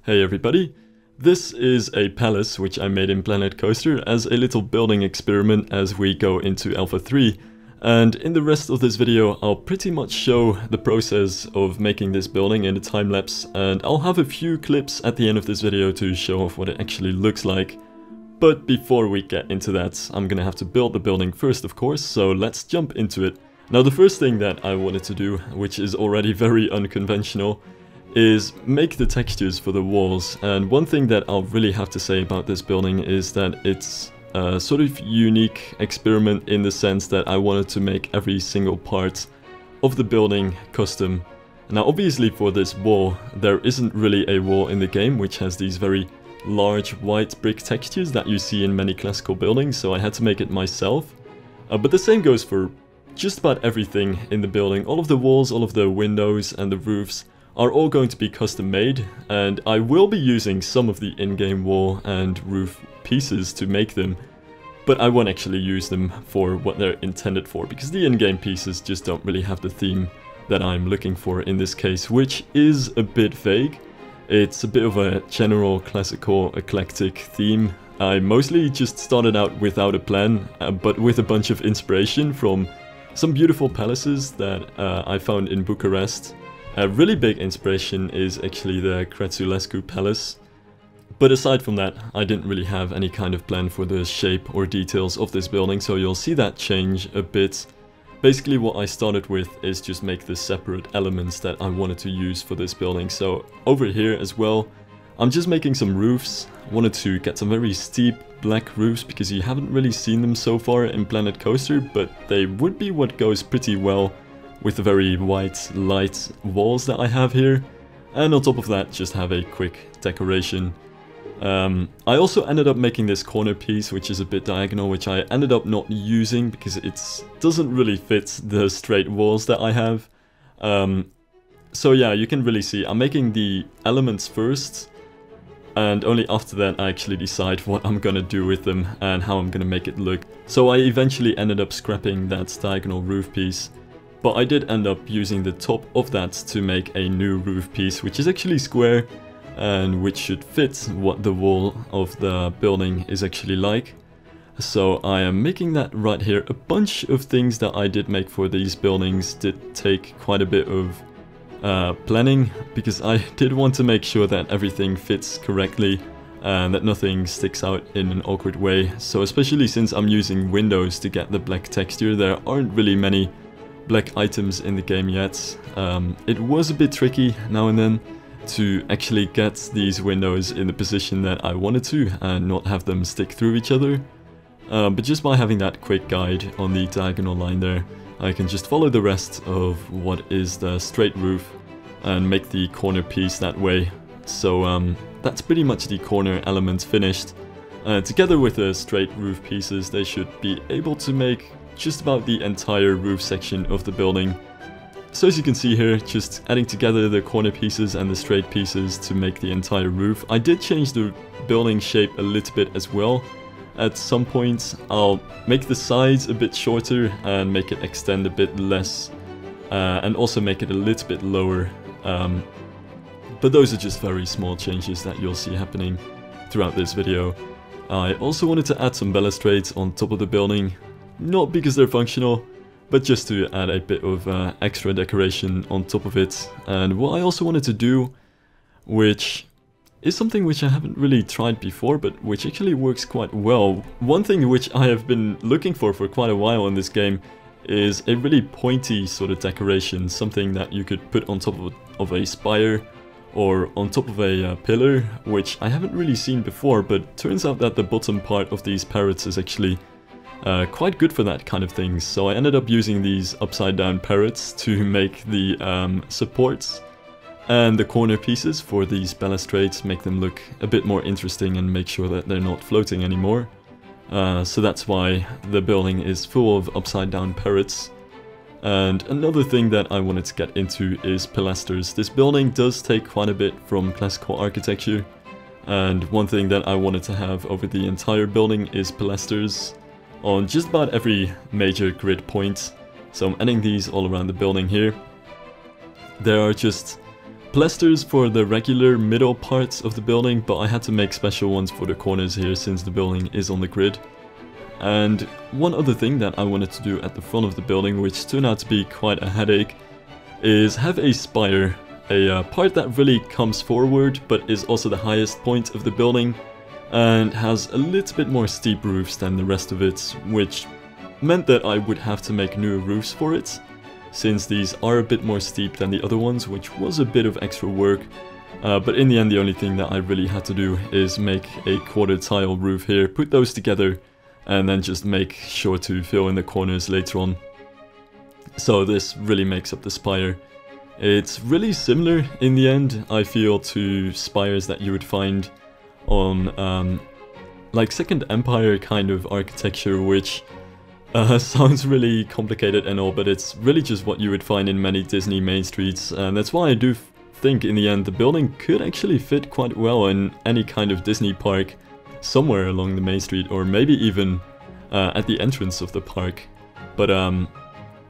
Hey everybody, this is a palace which I made in Planet Coaster as a little building experiment as we go into Alpha 3, and in the rest of this video I'll pretty much show the process of making this building in a time-lapse, and I'll have a few clips at the end of this video to show off what it actually looks like. But before we get into that, I'm gonna have to build the building first, of course, so let's jump into it. Now the first thing that I wanted to do, which is already very unconventional, is make the textures for the walls. And one thing that I'll really have to say about this building is that it's a sort of unique experiment in the sense that I wanted to make every single part of the building custom. Now obviously for this wall, there isn't really a wall in the game which has these very large white brick textures that you see in many classical buildings, so I had to make it myself. But the same goes for just about everything in the building. All of the walls, all of the windows and the roofs are all going to be custom made, and I will be using some of the in-game wall and roof pieces to make them, but I won't actually use them for what they're intended for, because the in-game pieces just don't really have the theme that I'm looking for in this case, which is a bit vague. It's a bit of a general classical eclectic theme. I mostly just started out without a plan, but with a bunch of inspiration from some beautiful palaces that I found in Bucharest. A really big inspiration is actually the Crețulescu Palace. But aside from that, I didn't really have any kind of plan for the shape or details of this building, so you'll see that change a bit. Basically what I started with is just make the separate elements that I wanted to use for this building. So over here as well, I'm just making some roofs. I wanted to get some very steep black roofs because you haven't really seen them so far in Planet Coaster, but they would be what goes pretty well with the very white, light walls that I have here. And on top of that, just have a quick decoration. I also ended up making this corner piece, which is a bit diagonal, which I ended up not using because it doesn't really fit the straight walls that I have. So yeah, you can really see I'm making the elements first, and only after that I actually decide what I'm gonna do with them and how I'm gonna make it look. So I eventually ended up scrapping that diagonal roof piece, but I did end up using the top of that to make a new roof piece, which is actually square and which should fit what the wall of the building is actually like. So I am making that right here. A bunch of things that I did make for these buildings did take quite a bit of planning, because I did want to make sure that everything fits correctly and that nothing sticks out in an awkward way. So especially since I'm using windows to get the black texture, there aren't really many black items in the game yet. It was a bit tricky now and then to actually get these windows in the position that I wanted to and not have them stick through each other. But just by having that quick guide on the diagonal line there, I can just follow the rest of what is the straight roof and make the corner piece that way. So that's pretty much the corner element finished. Together with the straight roof pieces, they should be able to make just about the entire roof section of the building. So as you can see here, just adding together the corner pieces and the straight pieces to make the entire roof. I did change the building shape a little bit as well. At some point I'll make the sides a bit shorter and make it extend a bit less, and also make it a little bit lower. But those are just very small changes that you'll see happening throughout this video. I also wanted to add some balustrades on top of the building, not because they're functional, but just to add a bit of extra decoration on top of it. And what I also wanted to do, which is something which I haven't really tried before, but which actually works quite well. One thing which I have been looking for quite a while in this game is a really pointy sort of decoration, something that you could put on top of a spire or on top of a pillar, which I haven't really seen before, but turns out that the bottom part of these parrots is actually quite good for that kind of thing. So I ended up using these upside down parrots to make the supports and the corner pieces for these balustrades, make them look a bit more interesting and make sure that they're not floating anymore. So that's why the building is full of upside down parrots. And another thing that I wanted to get into is pilasters. This building does take quite a bit from classical architecture, and one thing that I wanted to have over the entire building is pilasters on just about every major grid point. So I'm adding these all around the building here. There are just pilasters for the regular middle parts of the building, but I had to make special ones for the corners here since the building is on the grid. And one other thing that I wanted to do at the front of the building, which turned out to be quite a headache, is have a spire, a part that really comes forward but is also the highest point of the building and has a little bit more steep roofs than the rest of it, which meant that I would have to make newer roofs for it, since these are a bit more steep than the other ones, which was a bit of extra work. But in the end, the only thing that I really had to do is make a quarter tile roof here, put those together, and then just make sure to fill in the corners later on. So this really makes up the spire. It's really similar in the end, I feel, to spires that you would find on like Second Empire kind of architecture, which sounds really complicated and all, but it's really just what you would find in many Disney main streets, and that's why I do think in the end the building could actually fit quite well in any kind of Disney park somewhere along the main street, or maybe even at the entrance of the park. But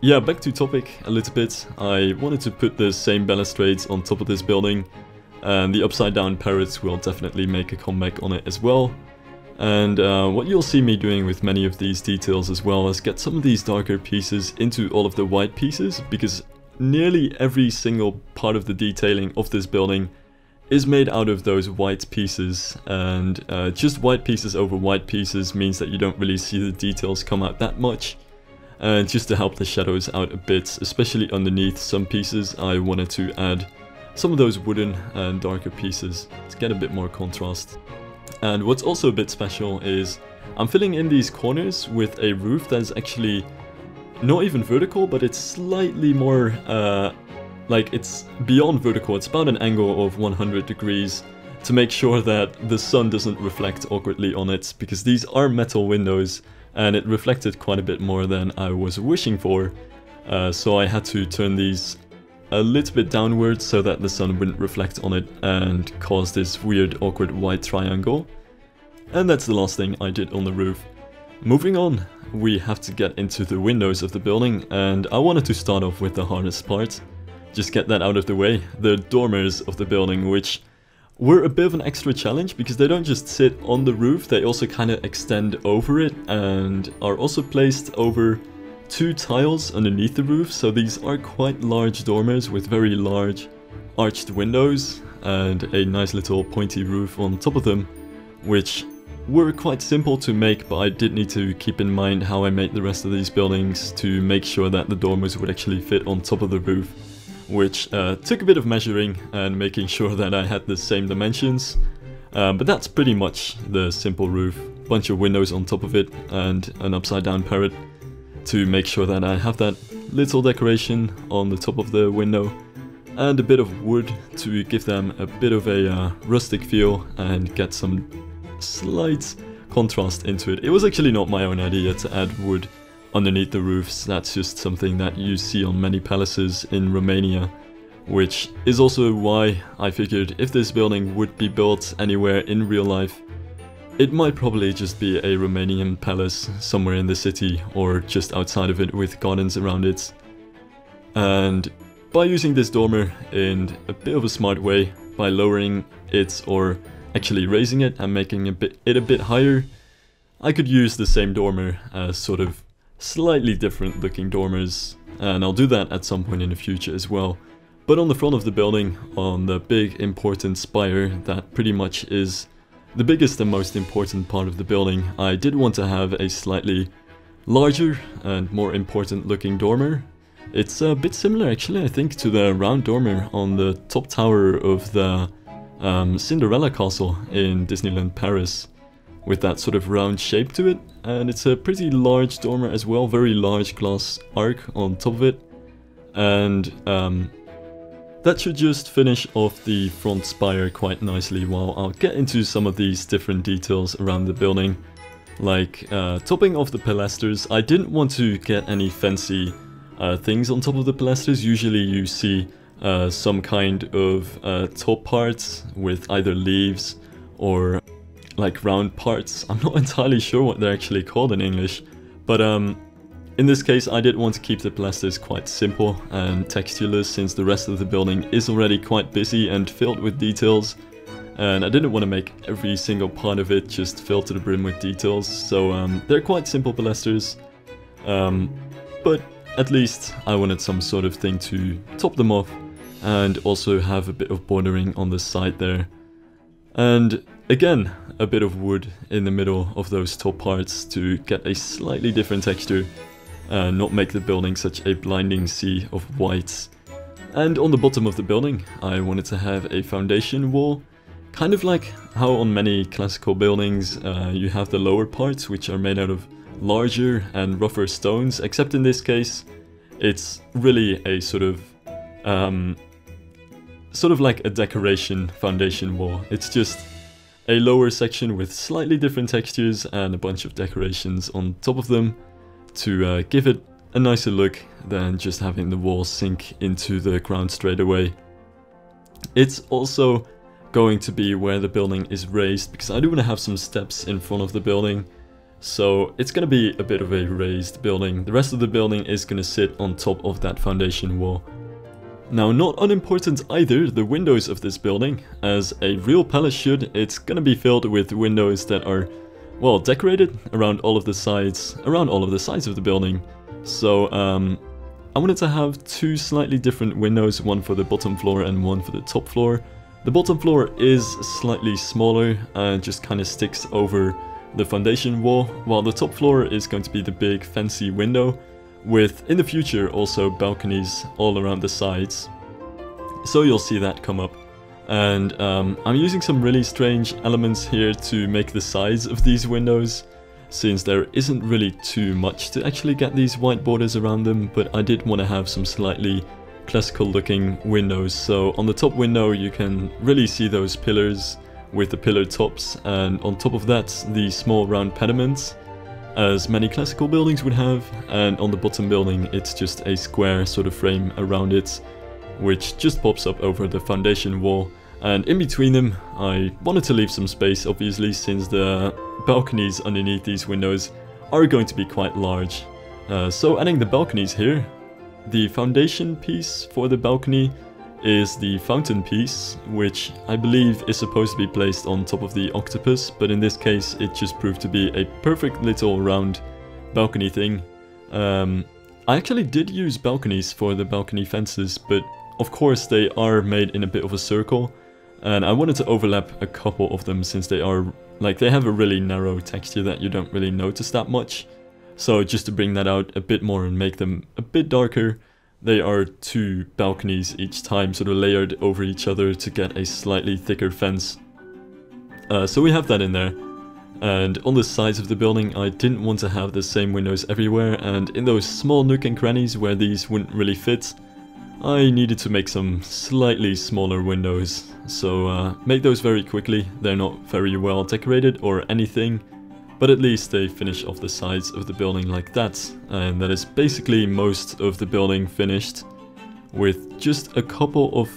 yeah, back to topic a little bit. I wanted to put the same balustrades on top of this building, and the upside down parrots will definitely make a comeback on it as well. And what you'll see me doing with many of these details as well is get some of these darker pieces into all of the white pieces, because nearly every single part of the detailing of this building is made out of those white pieces, and just white pieces over white pieces means that you don't really see the details come out that much. And just to help the shadows out a bit, especially underneath some pieces, I wanted to add some of those wooden and darker pieces to get a bit more contrast. And what's also a bit special is I'm filling in these corners with a roof that is actually not even vertical, but it's slightly more like it's beyond vertical. It's about an angle of 100 degrees to make sure that the sun doesn't reflect awkwardly on it, because these are metal windows and it reflected quite a bit more than I was wishing for. So I had to turn these a little bit downwards so that the sun wouldn't reflect on it and cause this weird awkward white triangle. And that's the last thing I did on the roof. Moving on, we have to get into the windows of the building, and I wanted to start off with the hardest part. Just get that out of the way, the dormers of the building, which were a bit of an extra challenge because they don't just sit on the roof, they also kind of extend over it and are also placed over two tiles underneath the roof. So these are quite large dormers with very large arched windows and a nice little pointy roof on top of them, which were quite simple to make, but I did need to keep in mind how I made the rest of these buildings to make sure that the dormers would actually fit on top of the roof, which took a bit of measuring and making sure that I had the same dimensions. But that's pretty much the simple roof. Bunch of windows on top of it and an upside down parrot to make sure that I have that little decoration on the top of the window, and a bit of wood to give them a bit of a rustic feel and get some slight contrast into it. It was actually not my own idea to add wood underneath the roofs. That's just something that you see on many palaces in Romania, which is also why I figured if this building would be built anywhere in real life, it might probably just be a Romanian palace somewhere in the city or just outside of it with gardens around it. And by using this dormer in a bit of a smart way, by lowering it or actually raising it and making it a bit higher, I could use the same dormer as sort of slightly different looking dormers, and I'll do that at some point in the future as well. But on the front of the building, on the big important spire that pretty much is the biggest and most important part of the building, I did want to have a slightly larger and more important looking dormer. It's a bit similar actually, I think, to the round dormer on the top tower of the Cinderella castle in Disneyland Paris, with that sort of round shape to it. And it's a pretty large dormer as well, very large glass arc on top of it. And that should just finish off the front spire quite nicely, while I'll get into some of these different details around the building. Like topping off the pilasters, I didn't want to get any fancy things on top of the pilasters. Usually you see some kind of top parts with either leaves or like round parts. I'm not entirely sure what they're actually called in English, but In this case, I did want to keep the pilasters quite simple and textureless, since the rest of the building is already quite busy and filled with details. And I didn't want to make every single part of it just filled to the brim with details, so they're quite simple pilasters. But at least I wanted some sort of thing to top them off, and also have a bit of bordering on the side there. And again, a bit of wood in the middle of those top parts to get a slightly different texture and not make the building such a blinding sea of whites. And on the bottom of the building, I wanted to have a foundation wall, kind of like how on many classical buildings you have the lower parts, which are made out of larger and rougher stones, except in this case it's really a sort of like a decoration foundation wall. It's just a lower section with slightly different textures and a bunch of decorations on top of them to give it a nicer look than just having the wall sink into the ground straight away. It's also going to be where the building is raised, because I do want to have some steps in front of the building. So it's going to be a bit of a raised building. The rest of the building is going to sit on top of that foundation wall. Now, not unimportant either, the windows of this building. As a real palace should, it's going to be filled with windows that are, well, decorated around all of the sides of the building. So I wanted to have two slightly different windows, one for the bottom floor and one for the top floor. The bottom floor is slightly smaller and just kind of sticks over the foundation wall, while the top floor is going to be the big fancy window, with in the future also balconies all around the sides. So you'll see that come up. And I'm using some really strange elements here to make the size of these windows, since there isn't really too much to actually get these white borders around them, but I did want to have some slightly classical looking windows. So on the top window you can really see those pillars with the pillar tops, and on top of that the small round pediments, as many classical buildings would have, and on the bottom building it's just a square sort of frame around it, which just pops up over the foundation wall. And in between them I wanted to leave some space, obviously, since the balconies underneath these windows are going to be quite large. So adding the balconies here, the foundation piece for the balcony is the fountain piece, which I believe is supposed to be placed on top of the octopus, but in this case it just proved to be a perfect little round balcony thing. I actually did use balconies for the balcony fences, but of course they are made in a bit of a circle, and I wanted to overlap a couple of them since they are, like, they have a really narrow texture that you don't really notice that much. So just to bring that out a bit more and make them a bit darker, they are two balconies each time, sort of layered over each other to get a slightly thicker fence. So we have that in there. And on the sides of the building I didn't want to have the same windows everywhere, and in those small nook and crannies where these wouldn't really fit, I needed to make some slightly smaller windows. So make those very quickly. They're not very well decorated or anything, but at least they finish off the sides of the building like that. And that is basically most of the building finished, with just a couple of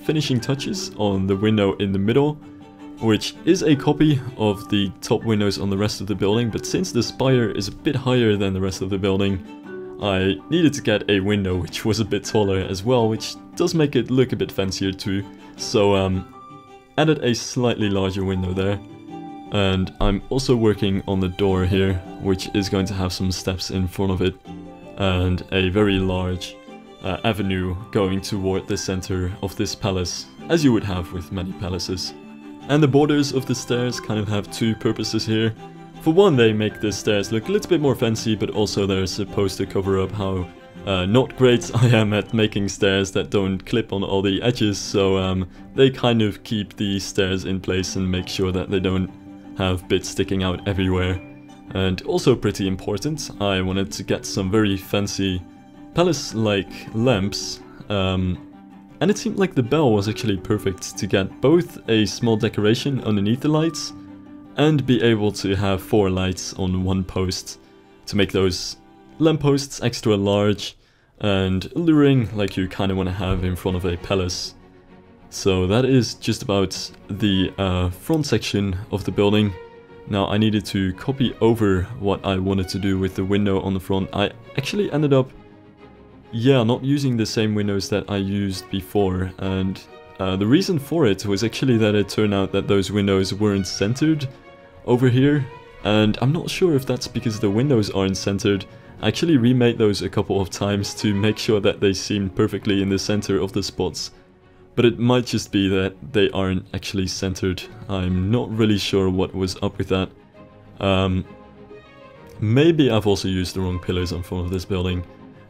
finishing touches on the window in the middle, which is a copy of the top windows on the rest of the building, but since the spire is a bit higher than the rest of the building, I needed to get a window which was a bit taller as well, which does make it look a bit fancier too. So added a slightly larger window there. And I'm also working on the door here, which is going to have some steps in front of it, and a very large avenue going toward the center of this palace, as you would have with many palaces. And the borders of the stairs kind of have two purposes here. For one, they make the stairs look a little bit more fancy, but also they're supposed to cover up how not great I am at making stairs that don't clip on all the edges, so they kind of keep the stairs in place and make sure that they don't have bits sticking out everywhere. And also pretty important, I wanted to get some very fancy palace-like lamps, and it seemed like the bell was actually perfect to get both a small decoration underneath the lights and be able to have 4 lights on one post to make those lampposts extra large and alluring, like you kind of want to have in front of a palace. So that is just about the front section of the building. Now I needed to copy over what I wanted to do with the window on the front. I actually ended up, yeah, not using the same windows that I used before, and the reason for it was actually that it turned out that those windows weren't centered over here, and I'm not sure if that's because the windows aren't centered. I actually remade those a couple of times to make sure that they seemed perfectly in the center of the spots. But it might just be that they aren't actually centered. I'm not really sure what was up with that. Maybe I've also used the wrong pillars on front of this building.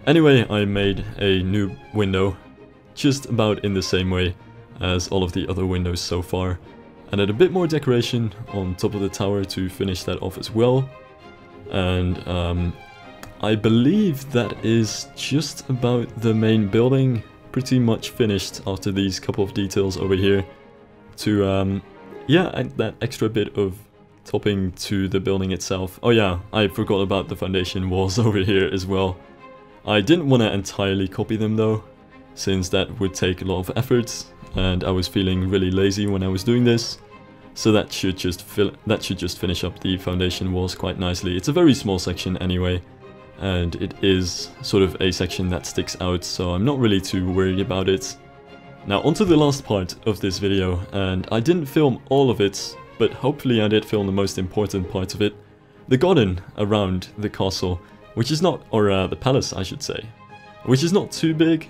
Anyway, I made a new window, just about in the same way as all of the other windows so far. And add a bit more decoration on top of the tower to finish that off as well. And I believe that is just about the main building. Pretty much finished after these couple of details over here to yeah, add that extra bit of topping to the building itself. Oh yeah, I forgot about the foundation walls over here as well. I didn't want to entirely copy them though, since that would take a lot of effort and I was feeling really lazy when I was doing this. So that should just finish up the foundation walls quite nicely. It's a very small section anyway. And it is sort of a section that sticks out, so I'm not really too worried about it. Now onto the last part of this video, and I didn't film all of it, but hopefully I did film the most important part of it. The garden around the castle, which is not, or the palace I should say, which is not too big.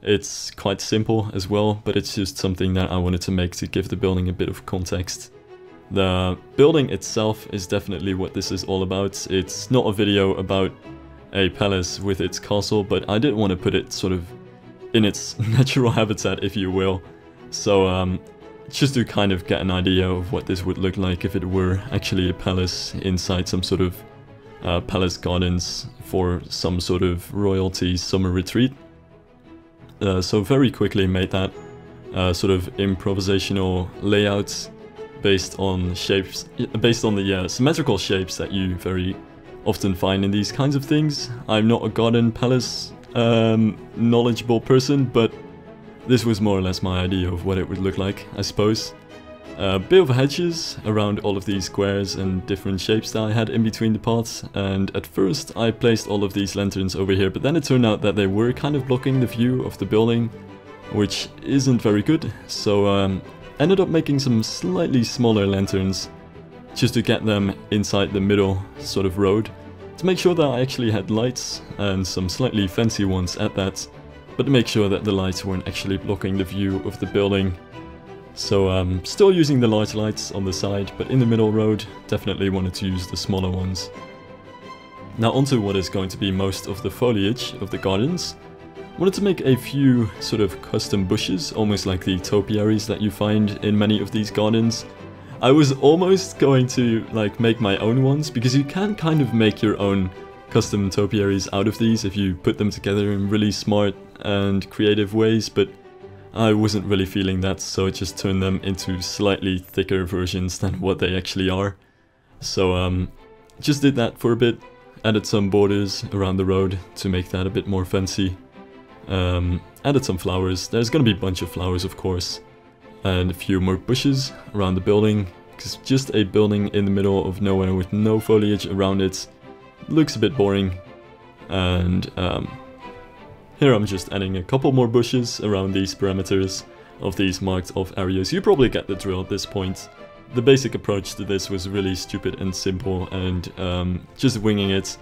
It's quite simple as well, but it's just something that I wanted to make to give the building a bit of context. The building itself is definitely what this is all about. It's not a video about a palace with its castle, but I did want to put it sort of in its natural habitat, if you will. So just to kind of get an idea of what this would look like if it were actually a palace inside some sort of palace gardens for some sort of royalty summer retreat. So very quickly made that sort of improvisational layout based on shapes, based on the symmetrical shapes that you very often find in these kinds of things. I'm not a garden palace knowledgeable person, but this was more or less my idea of what it would look like, I suppose. A bit of hedges around all of these squares and different shapes that I had in between the parts, and at first I placed all of these lanterns over here, but then it turned out that they were kind of blocking the view of the building, which isn't very good, so ended up making some slightly smaller lanterns just to get them inside the middle sort of road, to make sure that I actually had lights, and some slightly fancy ones at that, but to make sure that the lights weren't actually blocking the view of the building. So still using the large lights on the side, but in the middle road definitely wanted to use the smaller ones. Now onto what is going to be most of the foliage of the gardens. Wanted to make a few sort of custom bushes, almost like the topiaries that you find in many of these gardens. I was almost going to like make my own ones, because you can kind of make your own custom topiaries out of these if you put them together in really smart and creative ways, but I wasn't really feeling that, so I just turned them into slightly thicker versions than what they actually are. So just did that for a bit, added some borders around the road to make that a bit more fancy. Added some flowers. There's gonna be a bunch of flowers, of course, and a few more bushes around the building, because just a building in the middle of nowhere with no foliage around it looks a bit boring. And here I'm just adding a couple more bushes around these perimeters of these marked off areas. You probably get the drill at this point. The basic approach to this was really stupid and simple, and just winging it.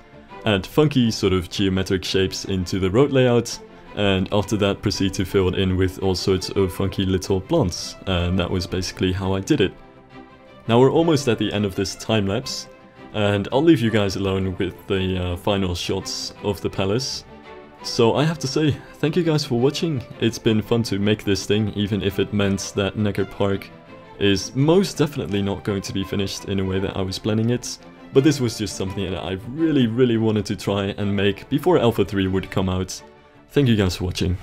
Add funky sort of geometric shapes into the road layout, and after that proceed to fill it in with all sorts of funky little plants, and that was basically how I did it. Now we're almost at the end of this time lapse, and I'll leave you guys alone with the final shots of the palace. So I have to say, thank you guys for watching. It's been fun to make this thing, even if it meant that Necker Park is most definitely not going to be finished in a way that I was planning it. But this was just something that I really wanted to try and make before Alpha 3 would come out. Thank you guys for watching.